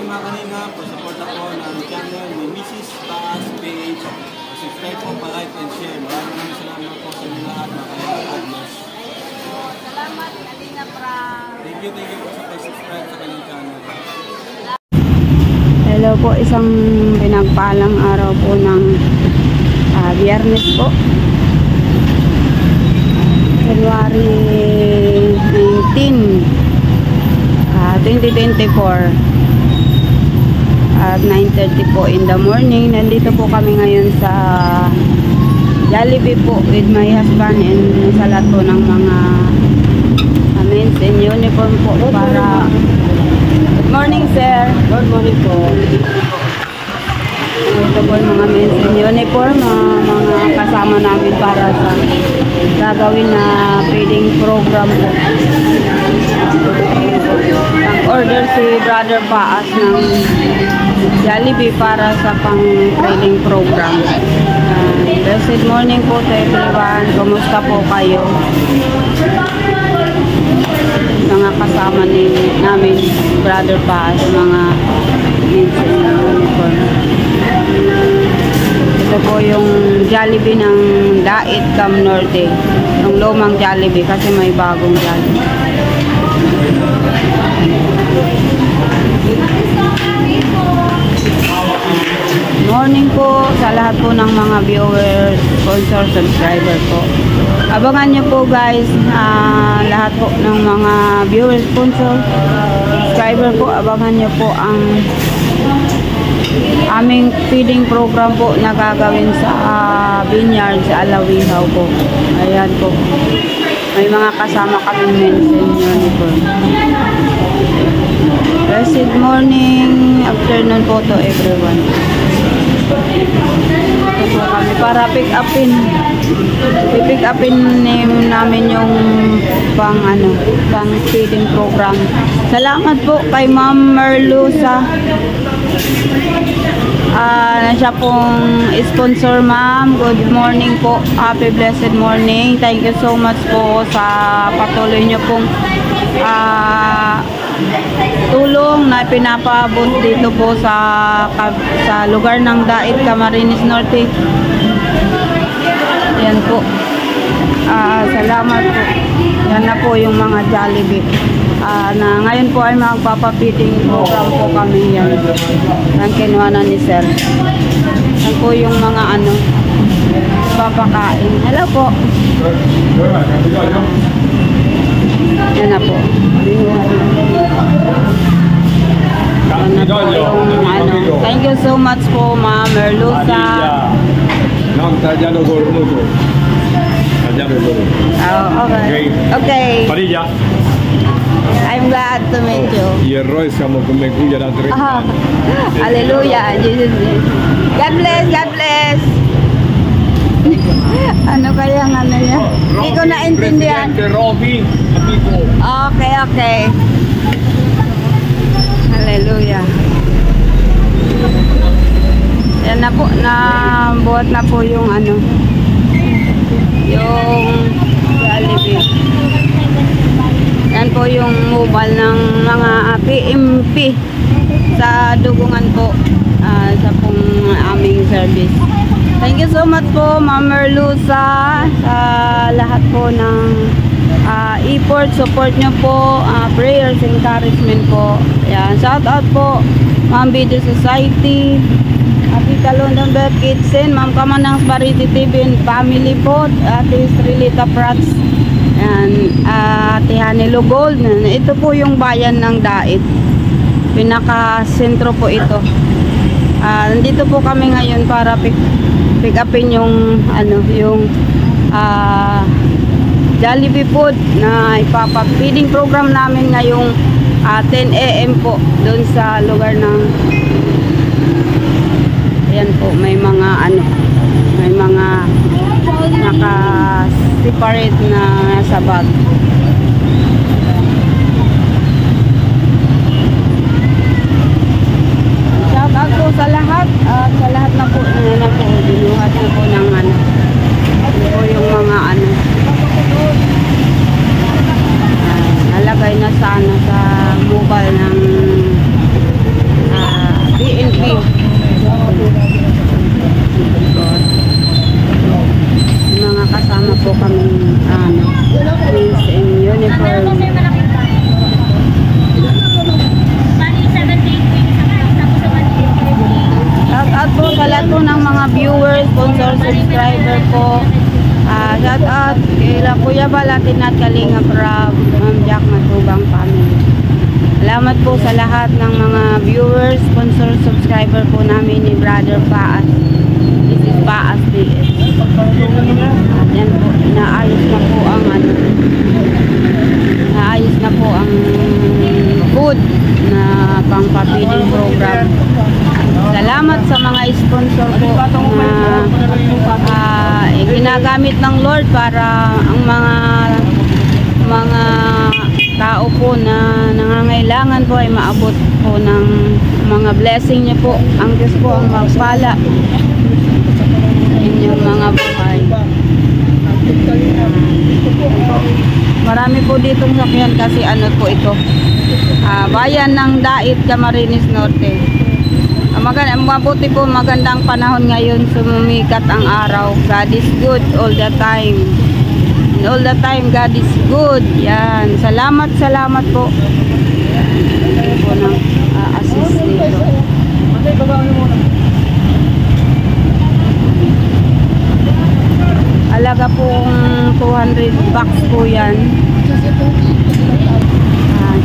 mga kanina, support ako ng channel ni Mrs. Taas Page. Subscribe po, pa-like and share. Maraming salamat po sa inyo lahat, mga kanina. Salamat, Kalina Pra. Thank you po sa pag-subscribe sa kanyang channel. Hello po, isang pinagpalang araw po ng Biyernes po. January 19, 2024 at 9:30 po in the morning. Nandito po kami ngayon sa Jollibee po with my husband and sa lahat po ng mga men's in uniform po para... Good morning, sir. Good morning po. Ito po yung mga men's in uniform, mga kasama namin para sa gagawin na feeding program po. Nag-order si Brother Paas ng Jollibee para sa pang-feeding program. Blessed morning po to everyone. Kumusta po kayo? Mga kasama namin Brother Paas, mga men's in uniform. Ito po yung Jollibee ng Dait Cam Norte, yung lumang Jollibee kasi may bagong Jollibee. Morning po sa lahat po ng mga viewers, sponsor, subscriber po. Abangan nyo po guys, lahat po ng mga viewers, sponsor, subscriber po, abangan nyo po ang aming feeding program po na gagawin sa vineyard sa Alawihaw po. Ayan po. May mga kasama kaming men's in uniform. Blessed morning, afternoon po to everyone. Ito po kami para pick upin. Pick upin namin yung pang feeding program. Salamat po kay Ma'am Merlusa. Siya pong sponsor, ma'am. Good morning po. Happy blessed morning. Thank you so much po sa patuloy nyo pong tulong na pinapabot dito po sa lugar ng Dait, Camarines Norte. Yan po. Salamat po. Yan na po yung mga Jollibee. Na ngayon po ay magpapapiting program po kami yan. Ang kinuha na ni sir. Yan po yung mga papakain. Hello po. Yan na po. Yan na po yung Thank you so much po, Ma'am Merlusa. Okay. Okay. Parilla. I'm glad to meet you. Y el Roy siamo come cuya da tre. Hallelujah. Jesus. God bless. God bless. Ano kaya niya? Hindi ko naintindihan. Robin, amigo. Okay, okay. Hallelujah. Yan na po, buhat na po yung yung Jollibee. Yan po yung mobile ng mga PMP sa Dugungan po, sa pong aming service. Thank you so much po, Ma'am Merlusa, sa lahat po ng effort, support nyo po, prayers, encouragement po. Yan, shout out po, Ma'am Video Society, Tita London Kitchen, Ma'am Kamanang Bariti TV and family po, Ate Strilita Prats, yan, Ate Hanelo Gold. Ito po yung bayan ng Dait, pinaka-sentro po ito. Nandito po kami ngayon para pick upin yung yung Jollibee food na ipapa-feeding program namin ngayong 10 AM po doon sa lugar ng ayan po, may mga may mga naka-separate na sa bag. Shout out po sa lahat na po binuhat na po ng po yung mga nalagay na sa mobile ng Latin at Kalinga Prab, Ma'am Jack Matubang family. Salamat po sa lahat ng mga viewers, sponsor, subscriber po namin ni Brother Paas. This is Paas DS. At yan po, inaayos na po ang food na pang-feeding program. Salamat sa mga sponsor po na ginagamit ng Lord para ang mga tao po na nangangailangan po ay maabot po ng mga blessing niyo po. Ang Diyos po ang magpala sa inyong mga buhay. Marami po ditong sakyan kasi ano po ito, bayan ng Dait, Camarines Norte. Mabuti po, magandang panahon ngayon, sumikat ang araw. God is good all the time. And all the time God is good. Yan, salamat po. Ito po ng assist dito. Alaga pong 200 bucks po yan.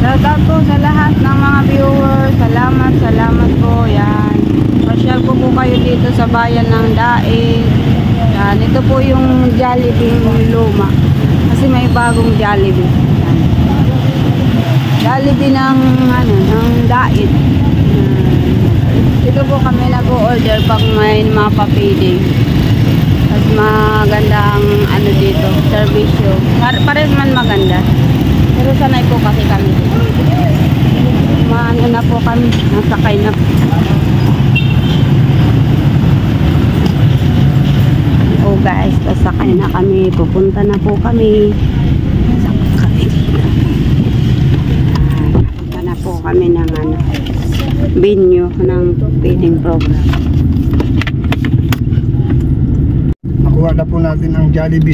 Shout out po sa lahat ng mga viewers. Salamat po. Yan. Pasyal po kayo dito sa bayan ng Dait. Yan. Ito po yung Jollibee luma. Kasi may bagong Jollibee. Yan. Jollibee ng Dait. Dito po kami nag-order pag may mga pa-feeding. Mas maganda ang dito, servisyo. Pares man maganda. Pero sanay po kasi kami. Maano na po kami, nasakay na po. Oh guys, pasakay na kami. Pupunta na po kami. Pupunta na po kami ng venue ng feeding program. Nakuha na po natin ang Jollibee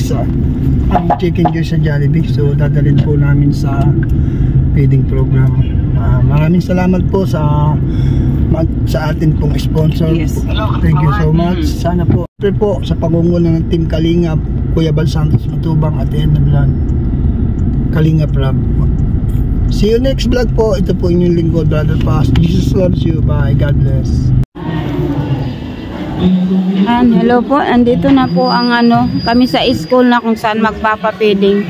ang chicken joy sa Jollibee. So dadalhin po namin sa feeding program. Maraming salamat po sa atin pong sponsor. Yes. Thank you so much. Sana po sa pangunguna ng Team Kalinga, Kuya Bal Santos Matubang at the end of vlog, Kalinga Prab. See you next vlog po. Ito po inyong lingkod, Brother Paas. Jesus loves you. Bye. God bless. Hello po, andito na po ang kami sa school na kung saan magpapapiding.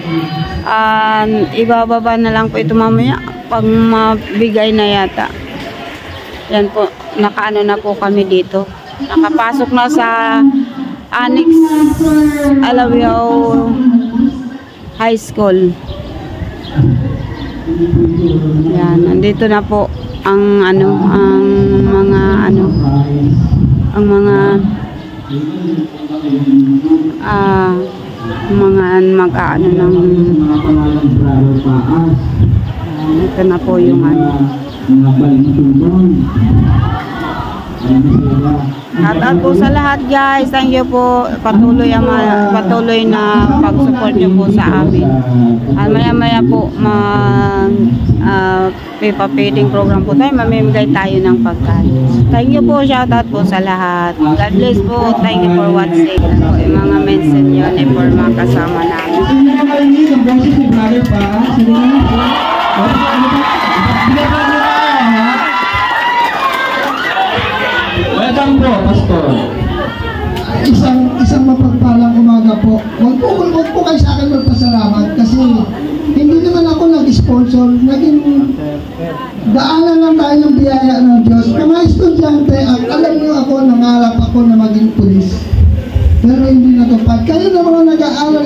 Ibababa na lang po ito mamaya pag mabigay na yata. Yan po, nakaano na po kami dito. Nakapasok na sa Annex Alawiao High School. Yan, andito na po ang mag-aano ng ito na po yung Shoutout po sa lahat guys. Thank you po. Patuloy na pag-support nyo po sa amin. At maya po feeding program po tayo. Mamimigay tayo ng pagkain. Thank you po. Shoutout po sa lahat. God bless po. Thank you for watching. Po yung mga mention nyo ni for mga kasama namin. Welcome po, Pastor. Isang mapagpalang umaga po. Huwag po kayo sa akin magpasalamat kasi hindi naman ako nag-sponsor. Naging daanan lang tayo ng biyaya ng Diyos. Mga estudyante, alam niyo ako, nangarap ako na maging pulis. Pero hindi natupad. Kayo na mga nag-aaral,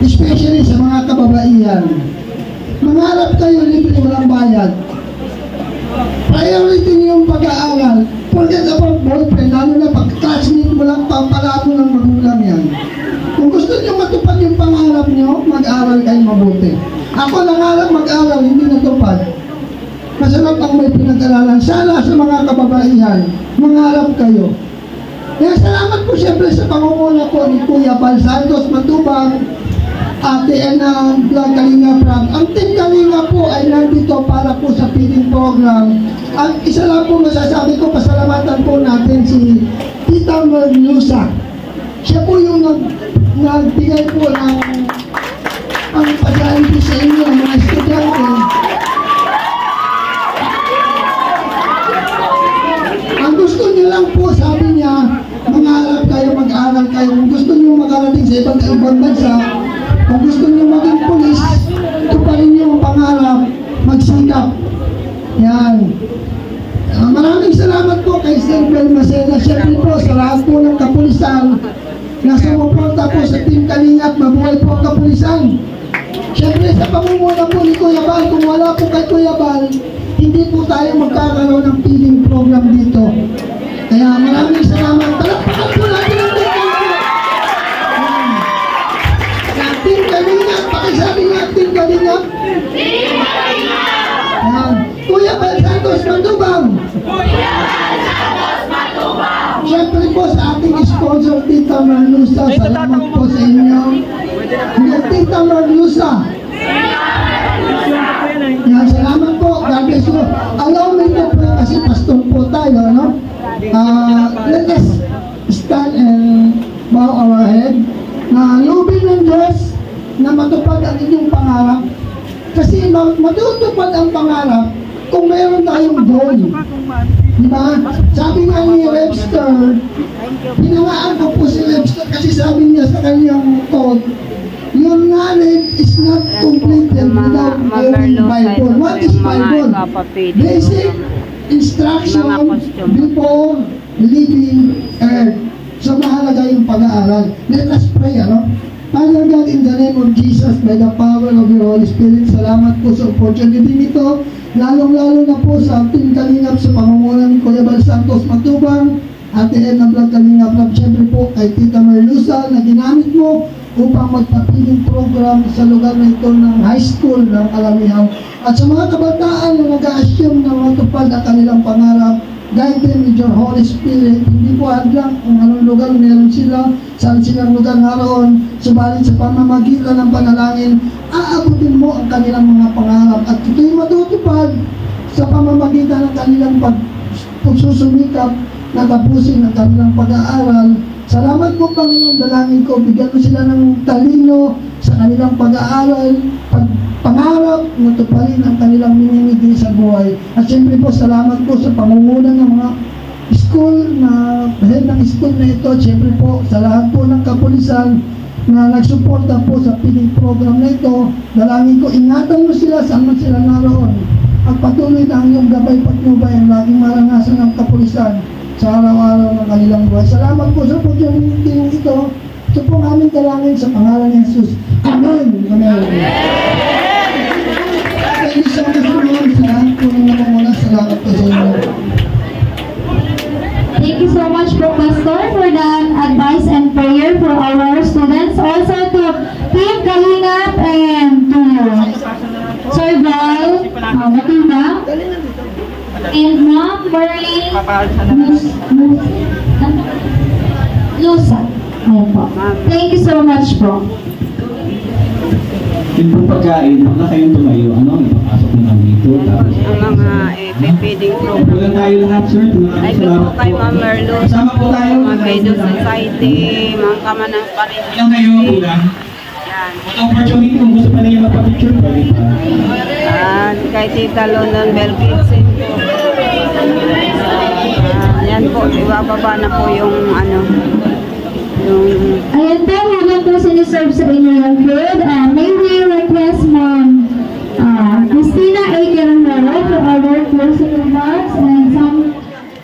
especially sa mga kababaihan. Mangarap kayo, libre walang bayad. Priority niyo yung pag-aaral. Forget about boyfriend, lalo na pag-classmate mo lang, pampalabo ng magulang yan. Kung gusto niyo matupad yung pangarap niyo, mag-aaral kayo mabuti. Ako nangarap mag-aaral, hindi natupad. Masarap ang may pinag-aralan. Sana sa mga kababaihan, mangarap kayo. Kaya salamat po siyempre sa pangunguna po ni Kuya Bal Santos Matubang, Ate Ena, Vlog Kalinga Prab. Ang Team Kalinga po ay nandito para po sa feeding program. Ang isa lang po masasabi ko, pasalamatan po natin si Tita Merlusa. Siya po yung nagbigay po ng ang pag-aalipin sa inyo, mga estudyante. Ang gusto niyo lang po, sabi niya, mangarap kayo, mag-aral kayo. Kung gusto niyo makarating sa ibang bansa, kung gusto niyo maging pulis, ito pa rin yung pangarap, magsikap. Yan. Maraming salamat po kay Sir Bel Maceda. Siyempre po sa lahat po ng kapulisan na sumuporta po sa Team Kalingap. Mabuhay po ang kapulisan. Siyempre sa pamumuno po ni Kuya Bal, kung wala po kay Kuya Bal, hindi po tayo magkakaroon ng feeding program dito. Kaya maraming salamat. Palakpakan po natin ang Team Kalingap. Pakisabi nga Team Kalingap. Team Kalingap! Kuya Bal Santos Matubang. Kuya Bal Santos Matubang. Siyempre po sa ating sponsor, Tita Marlusa. Salamat po sa inyo. Tita Marlusa. Yan, salamat po. God bless you. Allow me to pray kasi pastor po tayo, no? Let us stand and bow our head. Lubin ng Diyos na matupad ang inyong pangarap. Kasi matutupad ang pangarap kung meron tayong goal. Diba? Sabi nga ni Webster, pinangaan ko po si Webster kasi sabi niya sa kanyang code, your knowledge is not completed without knowing Bible. What is Bible? Basic instruction before leaving earth. So mahalaga yung pag-aaral. Let us pray, ano? Father God, in the name of Jesus, by the power of your Holy Spirit, salamat po sa opportunity nito, lalong-lalo na po sa ating Kalingap sa pamumuno ni Kuya Bal Santos Matubang, Ate Edna Vlog Kalingap Lab, siyempre po kay Tita Marlusa na ginamit mo upang magpapiling program sa lugar na ito ng high school ng Alamihaw. At sa mga kabataan na nag-a-assume na matupad ang kanilang pangarap, guide them with your Holy Spirit. Hindi po hadlang kung anong lugar meron sila, saan silang lugar naroon, subalit sa pamamagitan ng panalangin, aabutin mo ang kanilang mga pangarap at ito'y matutupad sa pamamagitan ng kanilang pagsusumikap na tapusin ang kanilang pag-aaral. Salamat po, Panginoon, dalangin ko, bigyan mo sila ng talino sa kanilang pag-aaral, pangarap na tuparin ang kanilang minimigay sa buhay. At siyempre po, salamat po sa pangunguna ng mga school na head ng school na ito. Siyempre po, sa lahat po ng kapulisan na nagsuporta po sa feeding program na ito. Dalangin ko, ingatan mo sila saan man sila naroon. At patuloy na ang iyong gabay patnubay ang laging maranasan ng kapulisan sa araw-araw ng kanilang buhay. Salamat po sa opportunity ito. Ito po ang aming dalangin sa pangalan ni Jesus. Amen. Amen. Thank you so much po naman sa lahat po ng namamula. Salamat po sa inyo. Thank you so much, Pastor, for that advice and prayer for our students. Also to Team Kalingap and to Sir Val Matubang and Ma'am Marlene Lusa. Thank you so much po. Yung po pagkain, huwag na kayong tumayo, napapasok na lang dito. Ang mga feeding program. Huwag tayo lahat, sir. Ay, po kay Ma'am Merlo, Kasama po tayo. mga Bedo Society, mga kamanang parin. Ilang kayo, ulan? Yan. Ang opportunity, kung gusto pa niya magpa-picture, pwede pa. At kay Tita London Belkitsin po. Yan po, ibababa na po yung Ayan po, habang po siniserve sa inyo yung food, may we request Ma'am Christina A. Guerrero for our closing remarks and some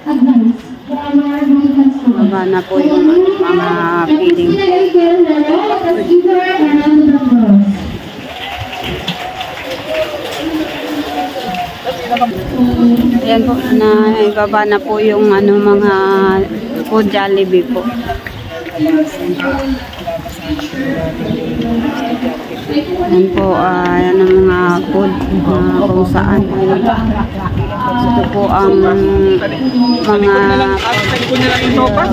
advice for our Dominican students. baba na po yung mga feeding. Christina A. Guerrero, let's give her a round of applause. Ayan po, ibaba na po yung mga food Jollibee po. Yan po, yan ang mga food kung saan. Ito po ang mga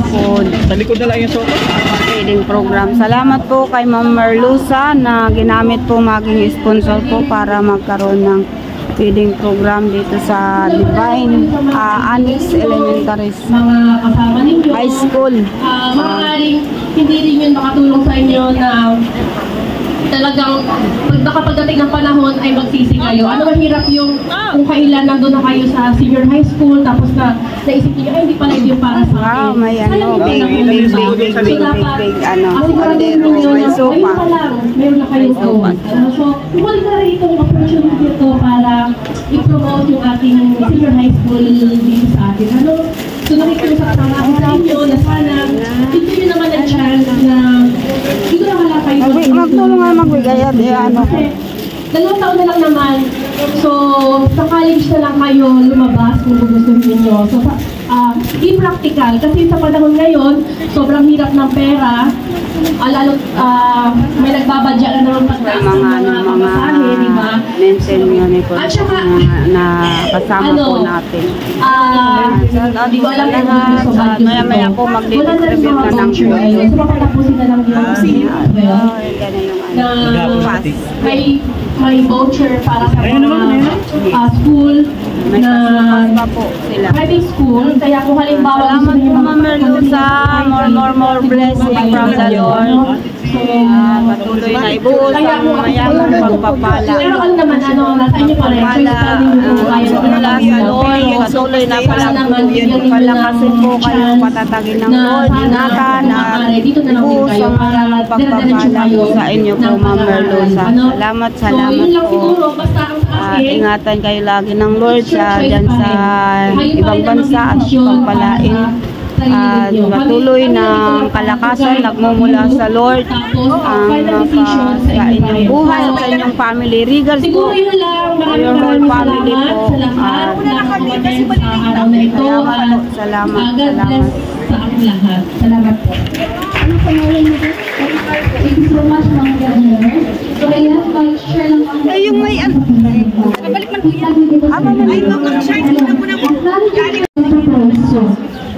food. Sa likod na lang yung sopa. Feeding program. Salamat po kay Ma'am Merlusa na ginamit po maging sponsor po para magkaroon ng feeding program dito sa Divine Annex Elementary mga kasama ninyo. High School. Maaaring hindi rin yun makatulong sa inyo na talagang nakapagdating ng panahon ay magsisi kayo. Ano mahirap yung kung kailan nandun na kayo sa senior high school, tapos na naisip niyo, ay hindi pala ito yung para sa akin. Wow, may ano, Sayang yung big, pala big, po, big, diba? So, dapat, big, ano, asiguraduhin kaldero, ninyo may na sopa. ayun pa lang, meron na kayong goal. So, kumalik na rin itong opportunity ito para i-promote yung ating senior high school dito sa atin. Ano? So, nakikiusap na ako sa inyo na sana dito nyo naman ang chance na dito na wala kayo. Magtulong nga magbigay at ano. Kasi 2 taon na lang naman. So, sa college na lang kayo lumabas kung gusto niyo. So, impractical. Kasi sa panahon ngayon, sobrang hirap ng pera. Lalo, may nagbabadya na naman pagtaas ng mga pamasahe, di ba? Mention yun eh po At saka, na kasama po natin. Di ko alam kung gusto ba. Maya-maya po mag-distribute na ng food. So, papatapusin na lang yung may voucher para sa mga school na private school. Kaya kung halimbawa salamat po Ma'am Merluza, more blessing from the Lord. Patuloy na ibuhos ang mayamang pagpapala. Pero ano naman, nasa inyo pa rin. Mula sa Lord, patuloy na palakasin po kayo, patatagin ng Lord, ingatan at ibuhos ang mayamang pagpapala po sa inyo po Ma'am Merluza. Salamat po. Ingatan kayo lagi ng Lord dyan sa ibang bansa at pagpalain. Patuloy ng kalakasan nagmumula sa Lord sa inyong buhay at sa inyong family. Regals po, your whole family po. Salamat. Salamat po. Ano pangalan mo? Thank you so much, mga ganyan. So, ayan, mag-share lang ako. Ay, yung may ano. Balik man po yan. Ay, mag-share lang ako na po.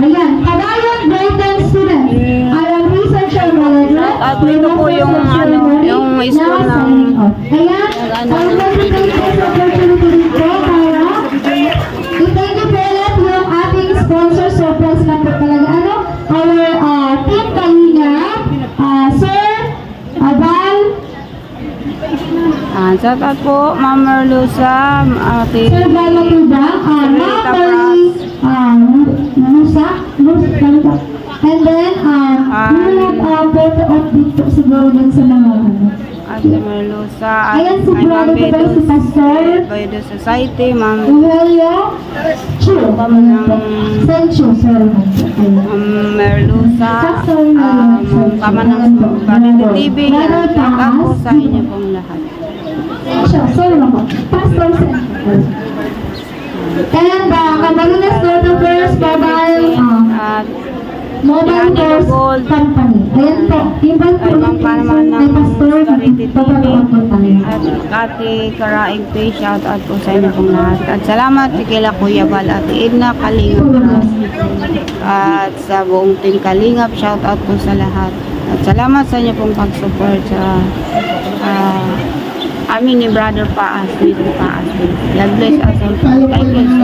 Ayan, Kabayan Brighton student. I am researcher manager. At ito po yung ano, yung school ng ayan, ang opportunity dito para i-thank you po ulit yung ating sponsor. Surprise lang po talaga. Ano? Our team kanina, Sir Abal. Shout out po Ma'am Merluza, ate Sir Abal Matubang, and then, photo of dito siguro din sa mga Ate Merluza, ayan, si brother ko ba si Pastor Baydo Society, Ma'am Uhelio Chu, Senchu, sorry Ma'am Merluza, Pamanang Barito TV, shout out po sa inyo pong lahat. Sorry ako, Pastor Senchu. And Camarines Northern First Mobile Course Company. Ayan po, invite po natin may pastor na papanood po tayo. At Ate Karaig Pay, shout out po sa inyo pong lahat. At salamat kila Kuya Bal, Ate Edna Kalingap, at sa buong team Kalingap, shout out po sa lahat. At salamat sa inyo pong pag-support sa amin ni Brother Paas, Mr. Paas. God bless us all. Thank you.